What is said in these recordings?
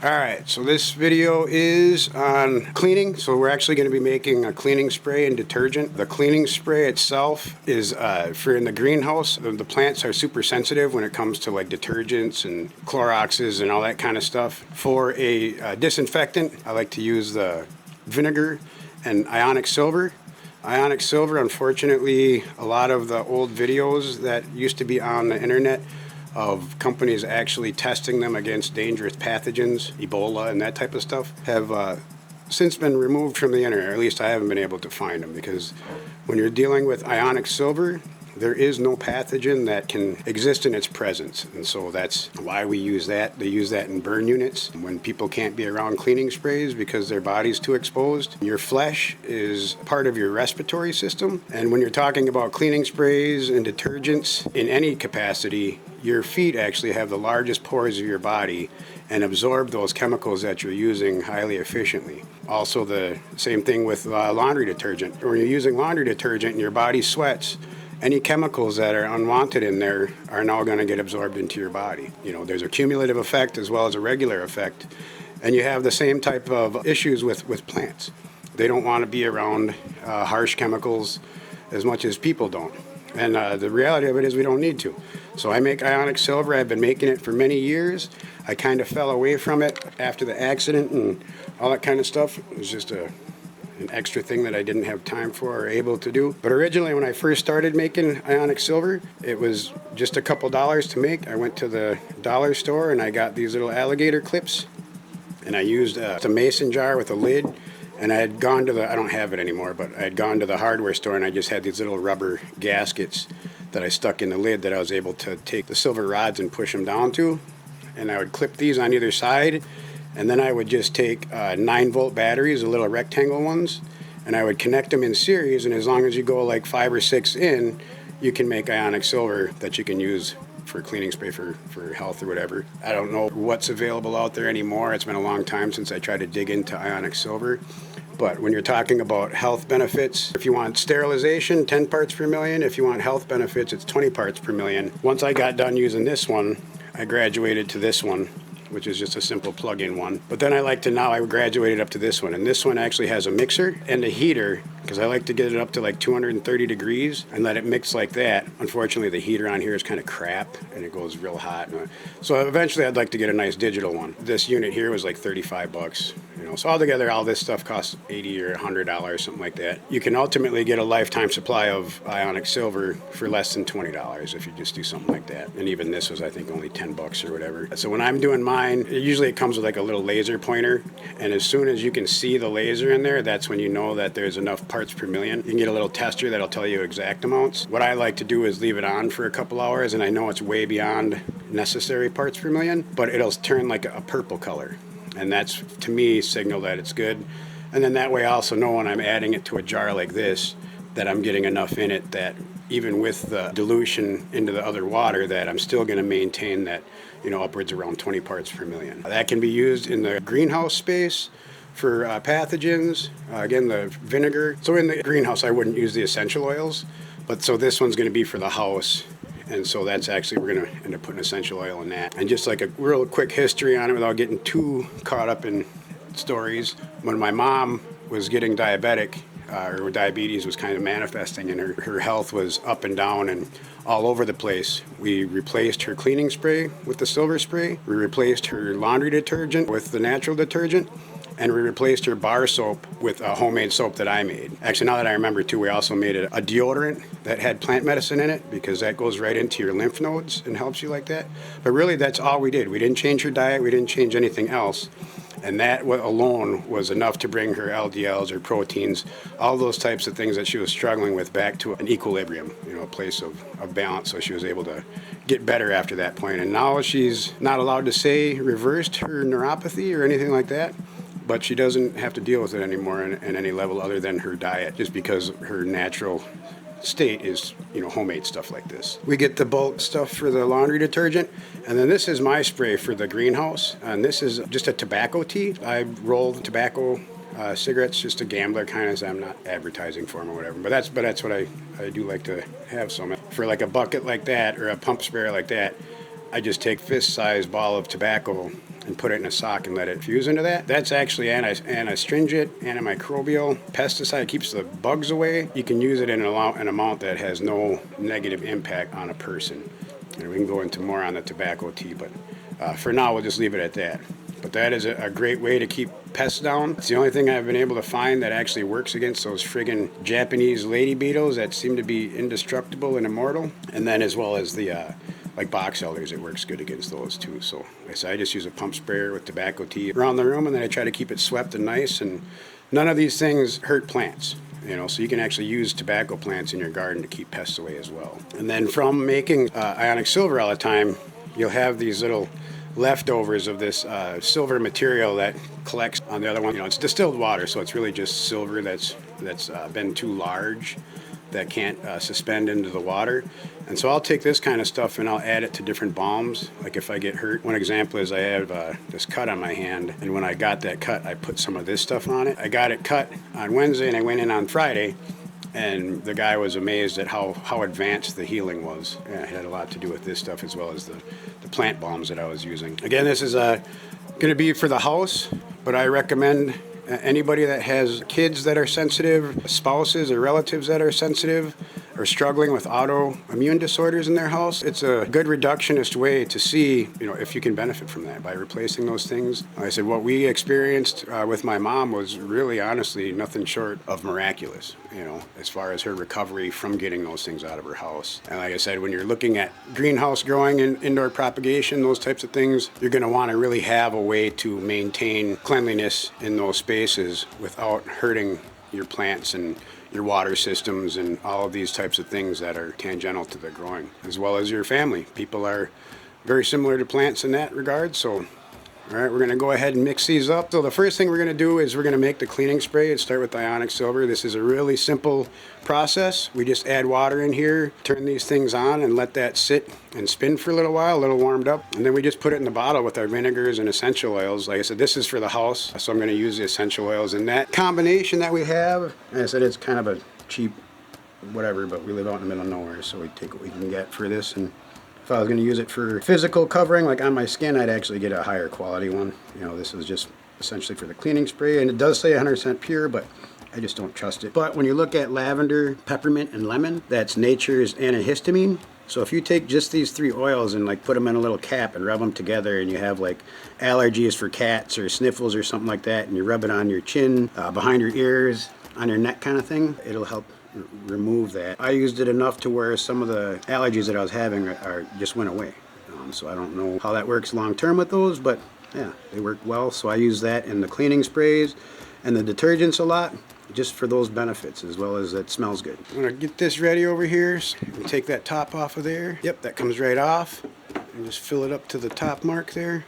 Alright, so this video is on cleaning. So we're actually going to be making a cleaning spray and detergent. The cleaning spray itself is for in the greenhouse. The plants are super sensitive when it comes to like detergents and Cloroxes and all that kind of stuff. For a disinfectant, I like to use the Vinegar and Ionic Silver. Ionic Silver, unfortunately, a lot of the old videos that used to be on the internet of companies actually testing them against dangerous pathogens, Ebola and that type of stuff, have since been removed from the internet, or at least I haven't been able to find them, because when you're dealing with Ionic Silver, there is no pathogen that can exist in its presence, and so that's why we use that. They use that in burn units when people can't be around cleaning sprays because their body's too exposed. Your flesh is part of your respiratory system, and when you're talking about cleaning sprays and detergents in any capacity, your feet actually have the largest pores of your body and absorb those chemicals that you're using highly efficiently. Also, the same thing with laundry detergent. When you're using laundry detergent and your body sweats, any chemicals that are unwanted in there are now going to get absorbed into your body. You know, there's a cumulative effect as well as a regular effect. And you have the same type of issues with plants. They don't want to be around harsh chemicals as much as people don't. And the reality of it is we don't need to. So I make Ionic Silver. I've been making it for many years. I kind of fell away from it after the accident and all that kind of stuff. It was just an extra thing that I didn't have time for or able to do. But originally when I first started making Ionic Silver, it was just a couple dollars to make. I went to the dollar store and I got these little alligator clips. And I used a mason jar with a lid. And I had gone to I don't have it anymore, but I had gone to the hardware store and I just had these little rubber gaskets that I stuck in the lid that I was able to take the silver rods and push them down to. And I would clip these on either side. And then I would just take 9-volt batteries, the little rectangle ones, and I would connect them in series. And as long as you go like 5 or 6 in, you can make Ionic Silver that you can use for cleaning spray for health or whatever. I don't know what's available out there anymore. It's been a long time since I tried to dig into Ionic Silver. But when you're talking about health benefits, if you want sterilization, 10 parts per million. If you want health benefits, it's 20 parts per million. Once I got done using this one, I graduated to this one, which is just a simple plug-in one. But then I graduated up to this one. And this one actually has a mixer and a heater, because I like to get it up to like 230 degrees and let it mix like that. Unfortunately, the heater on here is kind of crap and it goes real hot. So eventually I'd like to get a nice digital one. This unit here was like 35 bucks. So altogether, all this stuff costs $80 or $100, something like that. You can ultimately get a lifetime supply of Ionic Silver for less than $20 if you just do something like that. And even this was, I think, only 10 bucks or whatever. So when I'm doing mine, usually it comes with like a little laser pointer. And as soon as you can see the laser in there, that's when you know that there's enough parts per million. You can get a little tester that'll tell you exact amounts. What I like to do is leave it on for a couple hours, and I know it's way beyond necessary parts per million, but it'll turn like a purple color. And that's, to me, signal that it's good. And then that way I also know when I'm adding it to a jar like this that I'm getting enough in it that even with the dilution into the other water that I'm still going to maintain that, upwards around 20 parts per million. That can be used in the greenhouse space for pathogens. Again, the vinegar. So in the greenhouse I wouldn't use the essential oils, but so this one's going to be for the house. And so that's actually, we're going to end up putting essential oil in that. And just like a real quick history on it without getting too caught up in stories. When my mom was getting diabetic, her diabetes was kind of manifesting and her health was up and down and all over the place, we replaced her cleaning spray with the silver spray. We replaced her laundry detergent with the natural detergent. And we replaced her bar soap with a homemade soap that I made. Actually, now that I remember too, we also made a deodorant that had plant medicine in it, because that goes right into your lymph nodes and helps you like that. But really, that's all we did. We didn't change her diet. We didn't change anything else. And that alone was enough to bring her LDLs or proteins, all those types of things that she was struggling with, back to an equilibrium, a place of balance. So she was able to get better after that point. And now she's not allowed to say reversed her neuropathy or anything like that. But she doesn't have to deal with it anymore in any level other than her diet, just because her natural state is, homemade stuff like this. We get the bulk stuff for the laundry detergent, and then this is my spray for the greenhouse, and this is just a tobacco tea. I roll tobacco cigarettes, just a gambler kind of, so I'm not advertising for them or whatever, but that's what I do like to have some. For like a bucket like that or a pump sprayer like that, I just take fist-sized ball of tobacco and put it in a sock and let it fuse into that. That's actually anti-astringent, antimicrobial, pesticide. It keeps the bugs away. You can use it in an amount that has no negative impact on a person. And we can go into more on the tobacco tea, but for now we'll just leave it at that. But that is a great way to keep pests down. It's the only thing I've been able to find that actually works against those friggin' Japanese lady beetles that seem to be indestructible and immortal. And then as well as the like box elders, it works good against those too. So I just use a pump sprayer with tobacco tea around the room, and then I try to keep it swept and nice. And none of these things hurt plants. So you can actually use tobacco plants in your garden to keep pests away as well. And then from making Ionic Silver all the time, you'll have these little leftovers of this silver material that collects on the other one. It's distilled water, so it's really just silver that's been too large, that can't suspend into the water. And so I'll take this kind of stuff and I'll add it to different balms. Like if I get hurt, one example is I have this cut on my hand, and when I got that cut, I put some of this stuff on it. I got it cut on Wednesday and I went in on Friday, and the guy was amazed at how advanced the healing was. And it had a lot to do with this stuff as well as the plant balms that I was using. Again, this is going to be for the house, but I recommend anybody that has kids that are sensitive, spouses or relatives that are sensitive, or struggling with autoimmune disorders in their house. It's a good reductionist way to see, if you can benefit from that by replacing those things. Like I said, what we experienced with my mom was really, honestly, nothing short of miraculous, as far as her recovery from getting those things out of her house. And like I said, when you're looking at greenhouse growing and indoor propagation, those types of things, you're going to want to really have a way to maintain cleanliness in those spaces without hurting your plants and your water systems and all of these types of things that are tangential to the growing, as well as your family. People are very similar to plants in that regard. So, all right, we're going to go ahead and mix these up. So the first thing we're going to do is we're going to make the cleaning spray and start with the Ionic Silver. This is a really simple process. We just add water in here, turn these things on, and let that sit and spin for a little while, a little warmed up. And then we just put it in the bottle with our vinegars and essential oils. Like I said, this is for the house, so I'm going to use the essential oils. And that combination that we have, like I said, it's kind of a cheap whatever, but we live out in the middle of nowhere, so we take what we can get for this. And if I was going to use it for physical covering, like on my skin, I'd actually get a higher quality one. This is just essentially for the cleaning spray, and it does say 100% pure, but I just don't trust it. But when you look at lavender, peppermint, and lemon, that's nature's antihistamine. So if you take just these three oils and put them in a little cap and rub them together, and you have allergies for cats or sniffles or something like that, and you rub it on your chin, behind your ears, on your neck kind of thing, it'll help remove that. I used it enough to where some of the allergies that I was having just went away. So I don't know how that works long term with those, but yeah, they work well. So I use that in the cleaning sprays and the detergents a lot, just for those benefits, as well as it smells good. I'm gonna get this ready over here. So take that top off of there. Yep, that comes right off. And just fill it up to the top mark there.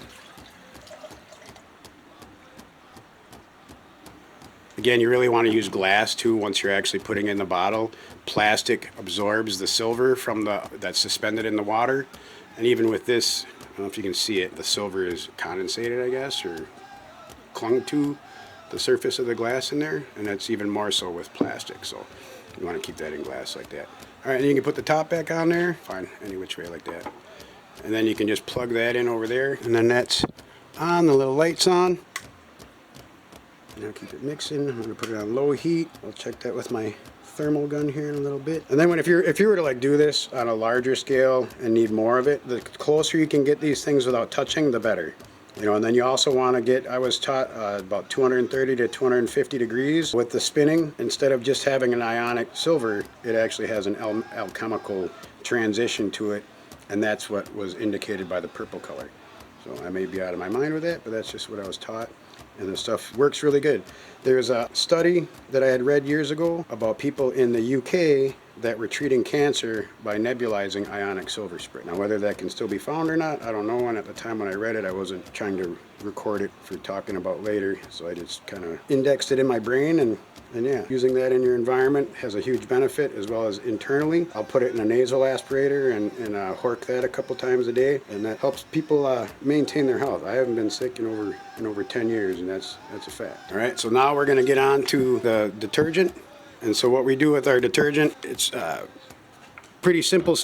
Again, you really want to use glass too once you're actually putting in the bottle. Plastic absorbs the silver that's suspended in the water. And even with this, I don't know if you can see it, the silver is condensated, I guess, or clung to the surface of the glass in there. And that's even more so with plastic. So you want to keep that in glass like that. All right, and you can put the top back on there. Fine, any which way like that. And then you can just plug that in over there. And then that's on, the little light's on. Now keep it mixing. I'm going to put it on low heat. I'll check that with my thermal gun here in a little bit. And then if you were to do this on a larger scale and need more of it, the closer you can get these things without touching, the better. And then you also want to get, I was taught about 230 to 250 degrees with the spinning. Instead of just having an Ionic Silver, it actually has an alchemical transition to it, and that's what was indicated by the purple color. So I may be out of my mind with it, but that's just what I was taught. And the stuff works really good. There's a study that I had read years ago about people in the UK that were treating cancer by nebulizing Ionic Silver spray. Now, whether that can still be found or not, I don't know. And at the time when I read it, I wasn't trying to record it for talking about later. So I just kind of indexed it in my brain. And yeah, using that in your environment has a huge benefit, as well as internally. I'll put it in a nasal aspirator and hork that a couple times a day, and that helps people maintain their health. I haven't been sick in over 10 years, and that's a fact. All right, so now we're going to get on to the detergent. And so what we do with our detergent, it's pretty simple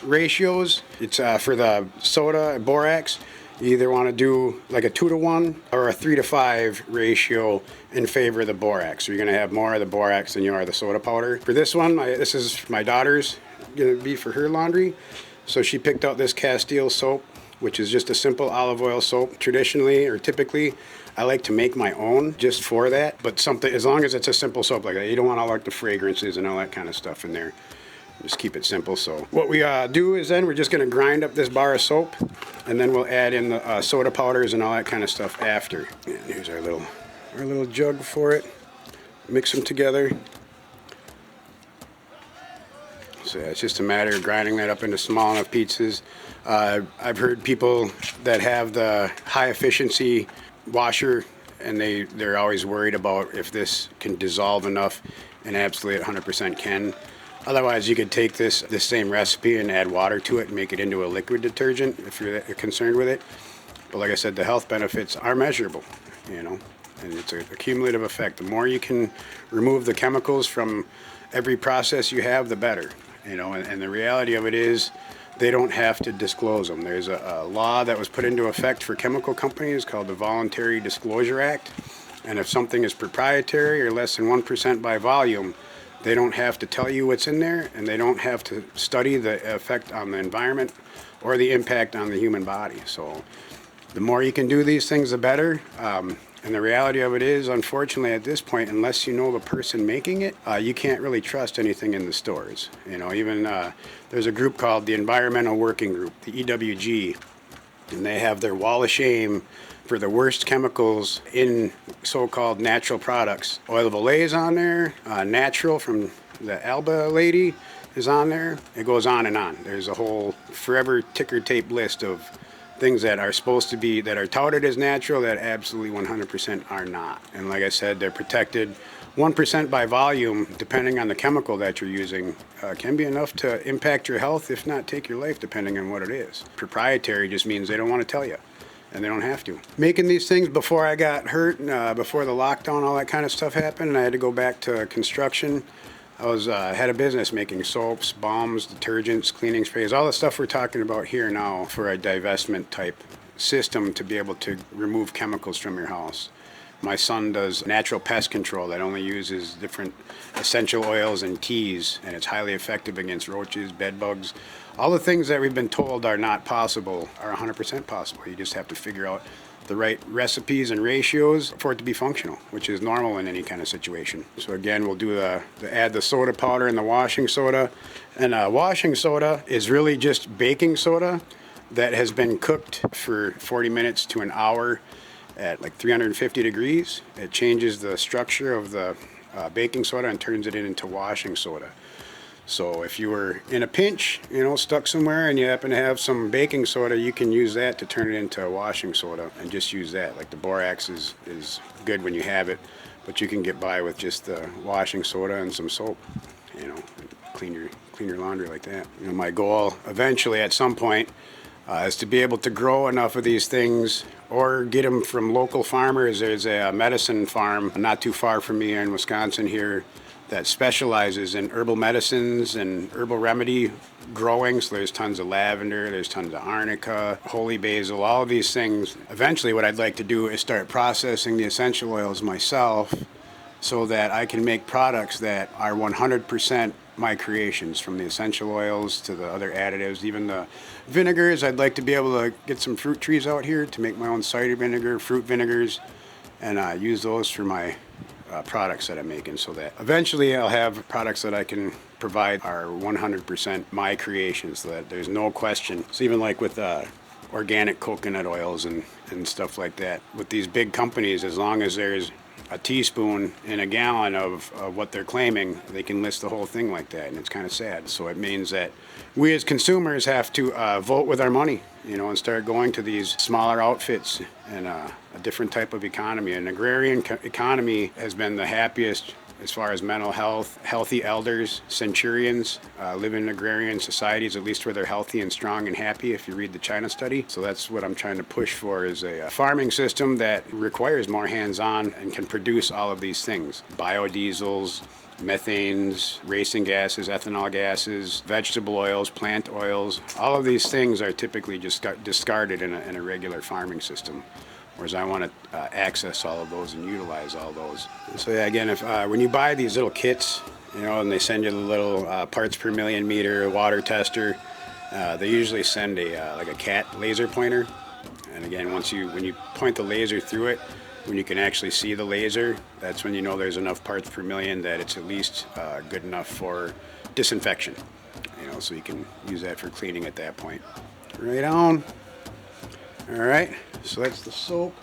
ratios. It's for the soda, borax. You either want to do like a 2-to-1 or a 3-to-5 ratio in favor of the borax. So you're going to have more of the borax than you are the soda powder. For this one, this is my daughter's going to be for her laundry. So she picked out this Castile Soap, which is just a simple olive oil soap. Traditionally or typically, I like to make my own just for that. But something, as long as it's a simple soap like that, you don't want all like the fragrances and all that kind of stuff in there. Just keep it simple. So what we do is then we're just going to grind up this bar of soap, and then we'll add in the soda powders and all that kind of stuff after. And here's our little jug for it. Mix them together. So it's just a matter of grinding that up into small enough pieces. I've heard people that have the high efficiency washer, and they're always worried about if this can dissolve enough, and absolutely 100% can. Otherwise, you could take this same recipe and add water to it and make it into a liquid detergent if you're concerned with it. But like I said, the health benefits are measurable, and it's a cumulative effect. The more you can remove the chemicals from every process you have, the better, and the reality of it is they don't have to disclose them. There's a law that was put into effect for chemical companies called the Voluntary Disclosure Act, and if something is proprietary or less than 1% by volume, they don't have to tell you what's in there, and they don't have to study the effect on the environment or the impact on the human body. So the more you can do these things, the better. And the reality of it is, unfortunately, at this point, unless you know the person making it, you can't really trust anything in the stores. Even there's a group called the Environmental Working Group, the EWG, and they have their wall of shame for the worst chemicals in so-called natural products. Oil of Olay is on there, natural from the Alba lady is on there. It goes on and on. There's a whole forever ticker tape list of things that are supposed to be, that are touted as natural, that absolutely 100% are not. And like I said, they're protected. 1% by volume, depending on the chemical that you're using, can be enough to impact your health, if not take your life, depending on what it is. Proprietary just means they don't want to tell you. And they don't have to. Making these things before I got hurt, before the lockdown, all that kind of stuff happened, and I had to go back to construction. I had a business making soaps, balms, detergents, cleaning sprays, all the stuff we're talking about here now for a divestment type system to be able to remove chemicals from your house. My son does natural pest control that only uses different essential oils and teas, and it's highly effective against roaches, bed bugs. All the things that we've been told are not possible are 100% possible. You just have to figure out the right recipes and ratios for it to be functional, which is normal in any kind of situation. So again, we'll do add the soda powder and the washing soda. And washing soda is really just baking soda that has been cooked for 40 minutes to an hour at like 350 degrees. It changes the structure of the baking soda and turns it into washing soda. So if you were in a pinch, stuck somewhere and you happen to have some baking soda, you can use that to turn it into a washing soda and just use that. Like the borax is good when you have it, but you can get by with just the washing soda and some soap, clean your laundry like that. My goal eventually at some point is to be able to grow enough of these things or get them from local farmers. There's a medicine farm not too far from me in Wisconsin here that specializes in herbal medicines and herbal remedy growing. So there's tons of lavender, there's tons of arnica, holy basil, all of these things. Eventually what I'd like to do is start processing the essential oils myself so that I can make products that are 100% my creations, from the essential oils to the other additives, even the vinegars. I'd like to be able to get some fruit trees out here to make my own cider vinegar, fruit vinegars, and use those for my products that I'm making, so that eventually I'll have products that I can provide are 100% my creations, so that there's no question. So even like with organic coconut oils and stuff like that, with these big companies, as long as there's a teaspoon in a gallon of what they're claiming, they can list the whole thing like that, and it's kind of sad. So it means that we as consumers have to vote with our money, and start going to these smaller outfits and a different type of economy. An agrarian economy has been the happiest as far as mental health. Healthy elders, centurions, live in agrarian societies, at least where they're healthy and strong and happy, if you read the China study. So that's what I'm trying to push for, is a farming system that requires more hands-on and can produce all of these things. Biodiesels, methanes, racing gases, ethanol gases, vegetable oils, plant oils. All of these things are typically just discarded in a regular farming system. Whereas I want to access all of those and utilize all those. So yeah, again, if when you buy these little kits, you know, and they send you the little parts per million meter water tester, they usually send like a cat laser pointer. And again, when you point the laser through it, when you can actually see the laser, that's when you know there's enough parts per million that it's at least good enough for disinfection. You know, so you can use that for cleaning at that point. Right on. All right, so that's the soap.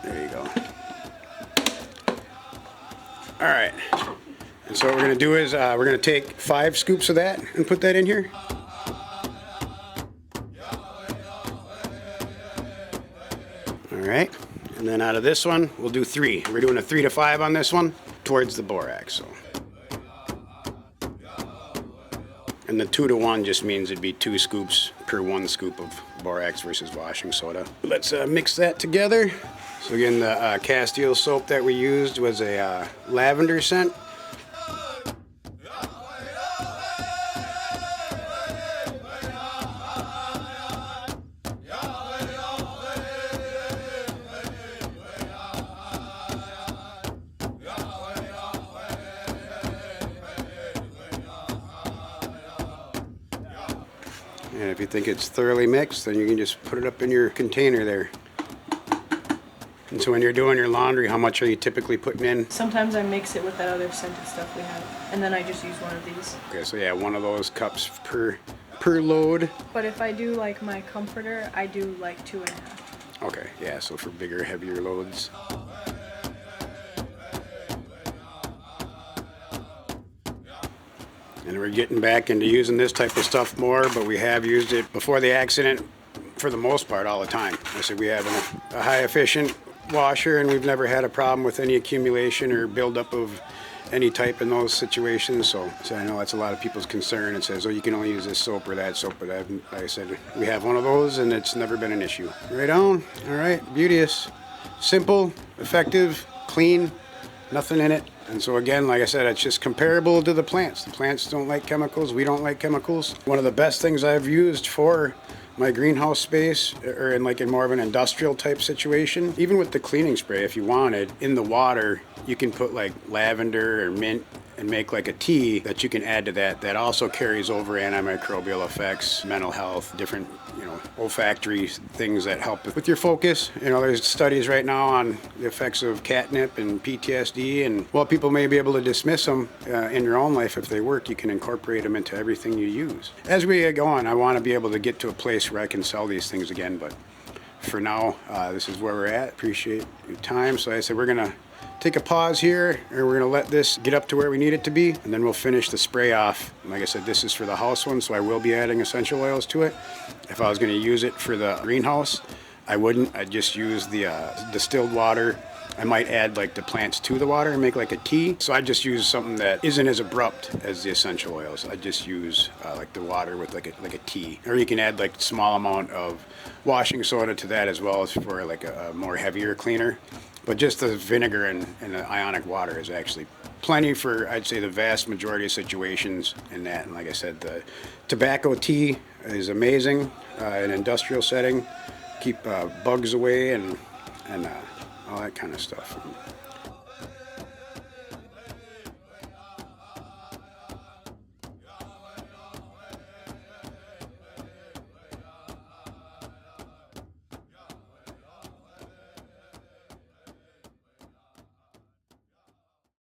There you go. All right, and so what we're gonna do is we're gonna take 5 scoops of that and put that in here. All right, and then out of this one, we'll do 3. We're doing a 3 to 5 on this one towards the borax. So. And the 2 to 1 just means it'd be 2 scoops per 1 scoop of borax versus washing soda. Let's mix that together. So again, the Castile soap that we used was a lavender scent. And if you think it's thoroughly mixed, then you can just put it up in your container there. And so when you're doing your laundry, how much are you typically putting in? Sometimes I mix it with that other scented stuff we have, and then I just use one of these. Okay, so yeah, 1 of those cups per load. But if I do like my comforter, I do like 2.5. Okay, yeah, so for bigger, heavier loads. And we're getting back into using this type of stuff more, but we have used it before the accident for the most part all the time. I said we have a high efficient washer, and we've never had a problem with any accumulation or buildup of any type in those situations. So I know that's a lot of people's concern. It says, oh, you can only use this soap or that soap, but like I said, we have one of those and it's never been an issue. Right on. All right, beauteous. Simple, effective, clean, nothing in it. And so again, like I said, it's just comparable to the plants. The plants don't like chemicals, we don't like chemicals. One of the best things I've used for my greenhouse space, or in more of an industrial type situation, even with the cleaning spray, if you wanted, in the water, you can put like lavender or mint and make like a tea that you can add to that. That also carries over antimicrobial effects, mental health, different, olfactory things that help with your focus. There's studies right now on the effects of catnip and PTSD, and while people may be able to dismiss them in your own life, if they work, you can incorporate them into everything you use. As we go on, I want to be able to get to a place where I can sell these things again, but for now, this is where we're at. Appreciate your time. So I said we're gonna take a pause here, and we're gonna let this get up to where we need it to be, and then we'll finish the spray off. And like I said, this is for the house one, so I will be adding essential oils to it. If I was gonna use it for the greenhouse, I wouldn't. I'd just use the distilled water. I might add like the plants to the water and make like a tea. So I just use something that isn't as abrupt as the essential oils. I just use like the water with like a tea. Or you can add like small amount of washing soda to that as well, as for like a more heavier cleaner. But just the vinegar and the ionic water is actually plenty for, I'd say, the vast majority of situations in that. And like I said, the tobacco tea is amazing in an industrial setting. Keep bugs away and all that kind of stuff.